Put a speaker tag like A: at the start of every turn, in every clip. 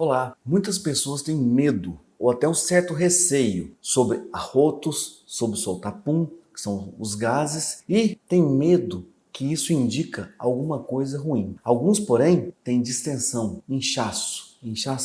A: Olá, muitas pessoas têm medo ou até um certo receio sobre arrotos, sobre soltar pum, que são os gases, e tem medo que isso indica alguma coisa ruim. Alguns, porém, têm distensão, inchaço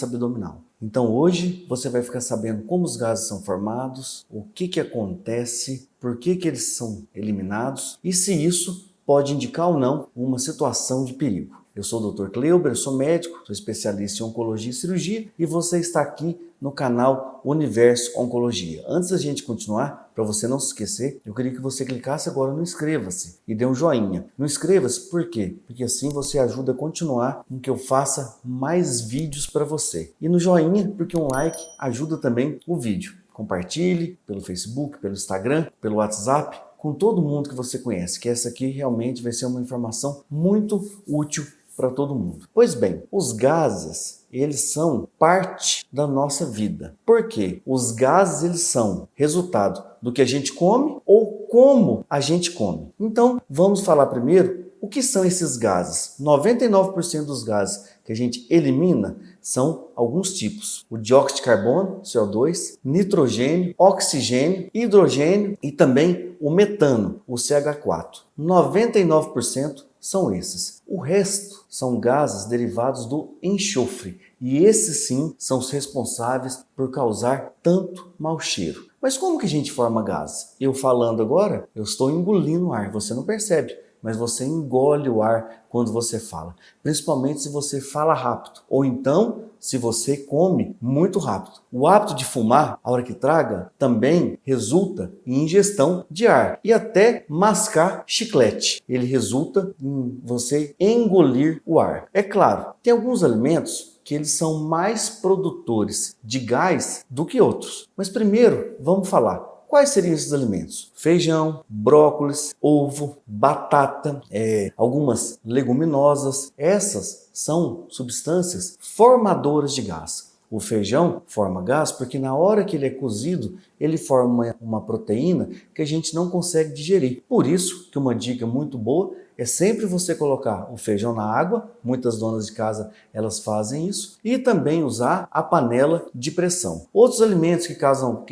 A: abdominal. Então hoje você vai ficar sabendo como os gases são formados, o que acontece, por que eles são eliminados e se isso pode indicar ou não uma situação de perigo. Eu sou o Dr. Cleuber, sou médico, sou especialista em oncologia e cirurgia e você está aqui no canal Universo Oncologia. Antes da gente continuar, para você não se esquecer, eu queria que você clicasse agora no inscreva-se e dê um joinha. No inscreva-se por quê? Porque assim você ajuda a continuar com que eu faça mais vídeos para você. E no joinha, porque um like ajuda também o vídeo. Compartilhe pelo Facebook, pelo Instagram, pelo WhatsApp, com todo mundo que você conhece, que essa aqui realmente vai ser uma informação muito útil para todo mundo. Pois bem, os gases, eles são parte da nossa vida. Por quê? Os gases, eles são resultado do que a gente come ou como a gente come. Então, vamos falar primeiro o que são esses gases. 99% dos gases que a gente elimina são alguns tipos. O dióxido de carbono, CO2, nitrogênio, oxigênio, hidrogênio e também o metano, o CH4. 99% são esses. O resto são gases derivados do enxofre e esses sim são os responsáveis por causar tanto mau cheiro. Mas como que a gente forma gases? Eu falando agora, eu estou engolindo o ar, você não percebe, mas você engole o ar quando você fala, principalmente se você fala rápido ou então se você come muito rápido. O hábito de fumar, a hora que traga, também resulta em ingestão de ar e até mascar chiclete. Ele resulta em você engolir o ar. É claro, tem alguns alimentos que eles são mais produtores de gás do que outros. Mas primeiro, vamos falar. Quais seriam esses alimentos? Feijão, brócolis, ovo, batata, algumas leguminosas. Essas são substâncias formadoras de gás. O feijão forma gás porque na hora que ele é cozido, ele forma uma proteína que a gente não consegue digerir. Por isso que uma dica muito boa é sempre você colocar o feijão na água, muitas donas de casa elas fazem isso, e também usar a panela de pressão. Outros alimentos que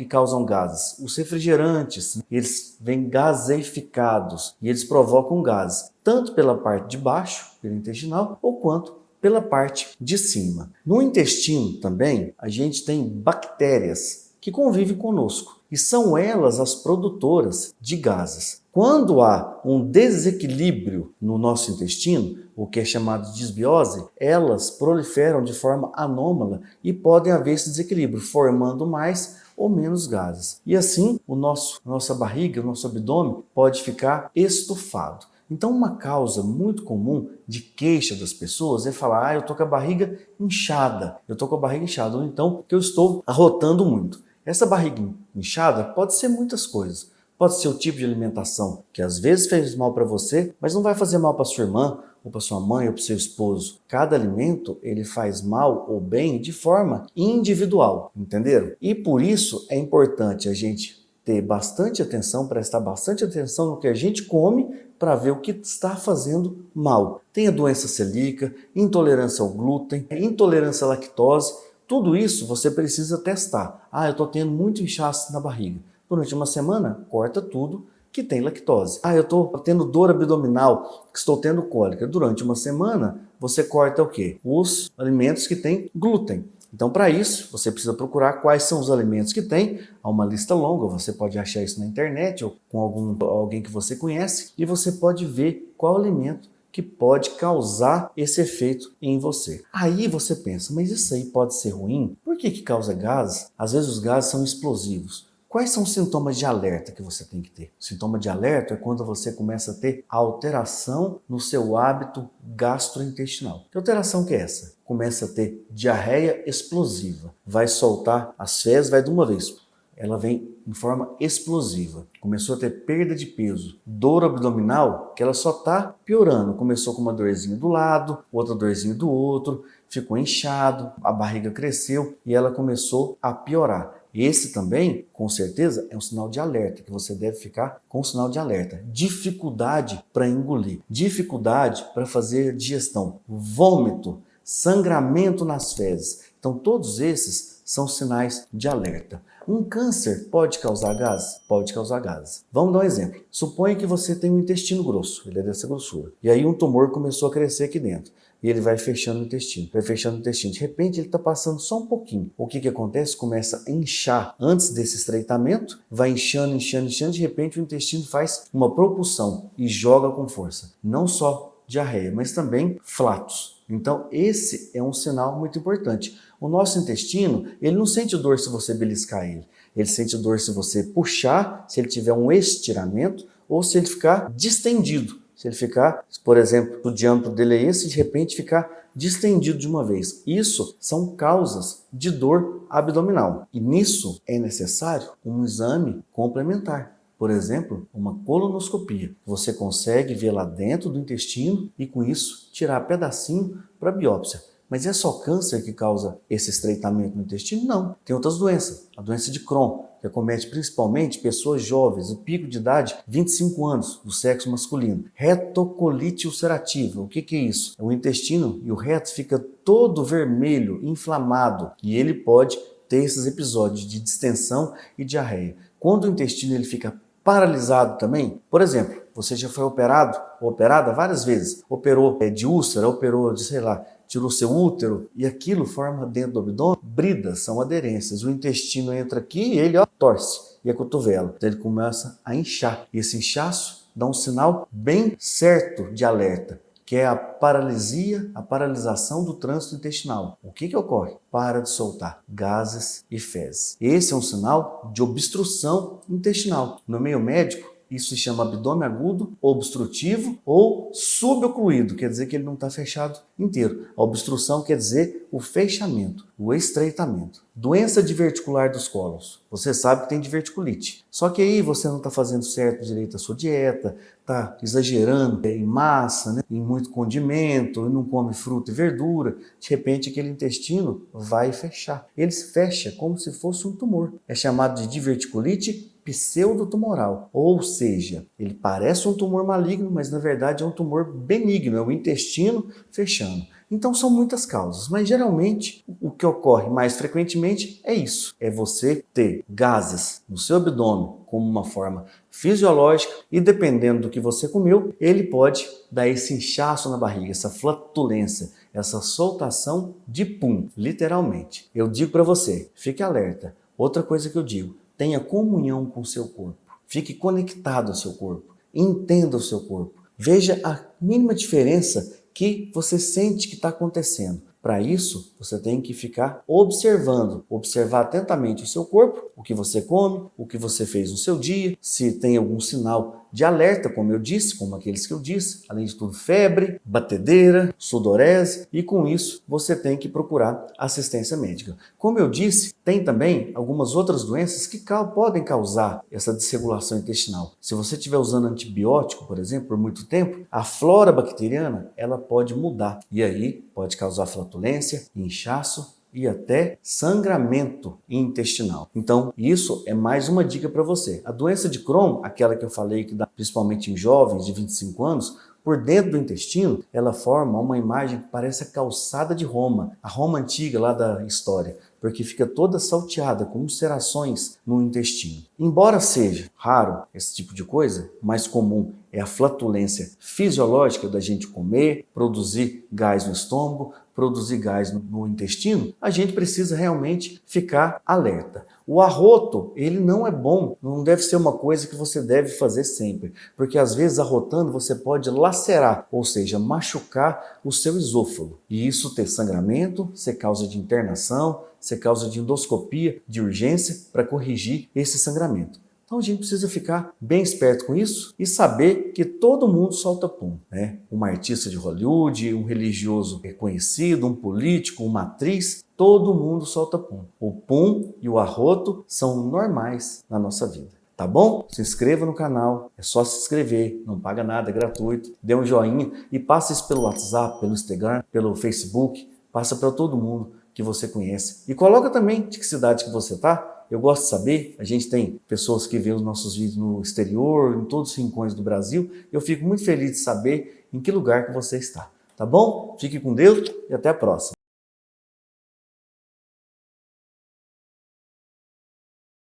A: causam gases, os refrigerantes, eles vêm gaseificados e eles provocam gases, tanto pela parte de baixo, pelo intestinal, ou quanto pela parte de cima. No intestino também, a gente tem bactérias que convivem conosco e são elas as produtoras de gases. Quando há um desequilíbrio no nosso intestino, o que é chamado de disbiose, elas proliferam de forma anômala e podem haver esse desequilíbrio, formando mais ou menos gases. E assim, nossa barriga, o nosso abdômen pode ficar estufado. Então, uma causa muito comum de queixa das pessoas é falar: eu tô com a barriga inchada, ou então que eu estou arrotando muito. Essa barriga inchada pode ser muitas coisas. Pode ser o tipo de alimentação que às vezes fez mal para você, mas não vai fazer mal para sua irmã, ou para sua mãe, ou para seu esposo. Cada alimento, ele faz mal ou bem de forma individual, entenderam? E por isso é importante a gente ter bastante atenção, prestar bastante atenção no que a gente come para ver o que está fazendo mal. Tem a doença celíaca, intolerância ao glúten, intolerância à lactose, tudo isso você precisa testar. Eu estou tendo muito inchaço na barriga. Durante uma semana, corta tudo que tem lactose. Eu estou tendo dor abdominal, estou tendo cólica. Durante uma semana, você corta o quê? Os alimentos que têm glúten. Então, para isso, você precisa procurar quais são os alimentos que tem. Há uma lista longa, você pode achar isso na internet ou com alguém que você conhece e você pode ver qual alimento que pode causar esse efeito em você. Aí você pensa, mas isso aí pode ser ruim? Por que causa gases? Às vezes os gases são explosivos. Quais são os sintomas de alerta que você tem que ter? O sintoma de alerta é quando você começa a ter alteração no seu hábito gastrointestinal. Que alteração que é essa? Começa a ter diarreia explosiva. Vai soltar as fezes, vai de uma vez. Ela vem em forma explosiva. Começou a ter perda de peso. Dor abdominal, que ela só está piorando. Começou com uma dorzinha do lado, outra dorzinha do outro, ficou inchado, a barriga cresceu e ela começou a piorar. Esse também, com certeza, é um sinal de alerta, que você deve ficar com o sinal de alerta. Dificuldade para engolir, dificuldade para fazer digestão, vômito, sangramento nas fezes, Então todos esses são sinais de alerta. Um câncer pode causar gases? Pode causar gases. Vamos dar um exemplo. Suponha que você tem um intestino grosso, ele é dessa grossura. E aí um tumor começou a crescer aqui dentro. E ele vai fechando o intestino, vai fechando o intestino. De repente ele está passando só um pouquinho. O que acontece? Começa a inchar. Antes desse estreitamento, vai inchando, inchando, inchando. De repente o intestino faz uma propulsão e joga com força. Não só diarreia, mas também flatos. Então esse é um sinal muito importante. O nosso intestino, ele não sente dor se você beliscar ele. Ele sente dor se você puxar, se ele tiver um estiramento ou se ele ficar distendido. Se ele ficar, por exemplo, o diâmetro dele é esse, de repente ficar distendido de uma vez. Isso são causas de dor abdominal. E nisso é necessário um exame complementar. Por exemplo, uma colonoscopia. Você consegue ver lá dentro do intestino e com isso tirar pedacinho para biópsia. Mas é só câncer que causa esse estreitamento no intestino? Não. Tem outras doenças. A doença de Crohn, que acomete principalmente pessoas jovens, o pico de idade, 25 anos, do sexo masculino. Retocolite ulcerativa. O que é isso? O intestino e o reto fica todo vermelho, inflamado, e ele pode ter esses episódios de distensão e diarreia. Quando o intestino ele fica paralisado também, por exemplo, você já foi operado ou operada várias vezes, operou de úlcera, operou de, sei lá, tirou seu útero e aquilo forma dentro do abdômen bridas, são aderências. O intestino entra aqui e ele torce e a cotovela. Então ele começa a inchar. E esse inchaço dá um sinal bem certo de alerta, que é a paralisia, a paralisação do trânsito intestinal. O que ocorre? Para de soltar gases e fezes. Esse é um sinal de obstrução intestinal. No meio médico, isso se chama abdômen agudo, obstrutivo ou subocluído, quer dizer que ele não está fechado inteiro. A obstrução quer dizer o fechamento, o estreitamento. Doença diverticular dos cólons. Você sabe que tem diverticulite. Só que aí você não está fazendo certo direito a sua dieta, está exagerando em massa, em muito condimento, não come fruta e verdura. De repente aquele intestino vai fechar. Ele fecha como se fosse um tumor. É chamado de diverticulite pseudotumoral, ou seja, ele parece um tumor maligno, mas na verdade é um tumor benigno, é o intestino fechando. Então são muitas causas, mas geralmente o que ocorre mais frequentemente é isso, é você ter gases no seu abdômen como uma forma fisiológica e dependendo do que você comeu, ele pode dar esse inchaço na barriga, essa flatulência, essa soltação de pum, literalmente. Eu digo para você, fique alerta. Outra coisa que eu digo, tenha comunhão com o seu corpo. Fique conectado ao seu corpo. Entenda o seu corpo. Veja a mínima diferença que você sente que está acontecendo. Para isso, você tem que ficar observando, observar atentamente o seu corpo, o que você come, o que você fez no seu dia, se tem algum sinal de alerta, como eu disse, como aqueles que eu disse, além de tudo febre, batedeira, sudorese, e com isso você tem que procurar assistência médica. Como eu disse, tem também algumas outras doenças que podem causar essa desregulação intestinal. Se você estiver usando antibiótico, por exemplo, por muito tempo, a flora bacteriana ela pode mudar e aí pode causar flatulência, inchaço e até sangramento intestinal. Então, isso é mais uma dica para você. A doença de Crohn, aquela que eu falei que dá principalmente em jovens de 25 anos, por dentro do intestino, ela forma uma imagem que parece a calçada de Roma, a Roma antiga lá da história, porque fica toda salteada, com ulcerações no intestino. Embora seja raro esse tipo de coisa, mais comum é a flatulência fisiológica da gente comer, produzir gás no estômago, produzir gás no intestino, a gente precisa realmente ficar alerta. O arroto, ele não é bom, não deve ser uma coisa que você deve fazer sempre, porque às vezes arrotando você pode lacerar, ou seja, machucar o seu esôfago. E isso ter sangramento, ser causa de internação, ser causa de endoscopia de urgência para corrigir esse sangramento. Então a gente precisa ficar bem esperto com isso e saber que todo mundo solta pum, né? Um artista de Hollywood, um religioso reconhecido, um político, uma atriz, todo mundo solta pum. O pum e o arroto são normais na nossa vida. Tá bom? Se inscreva no canal, é só se inscrever, não paga nada, é gratuito. Dê um joinha e passa isso pelo WhatsApp, pelo Instagram, pelo Facebook, passa para todo mundo que você conhece. E coloca também de que cidade que você tá. Eu gosto de saber, a gente tem pessoas que veem os nossos vídeos no exterior, em todos os rincões do Brasil. Eu fico muito feliz de saber em que lugar que você está. Tá bom? Fique com Deus e até a próxima.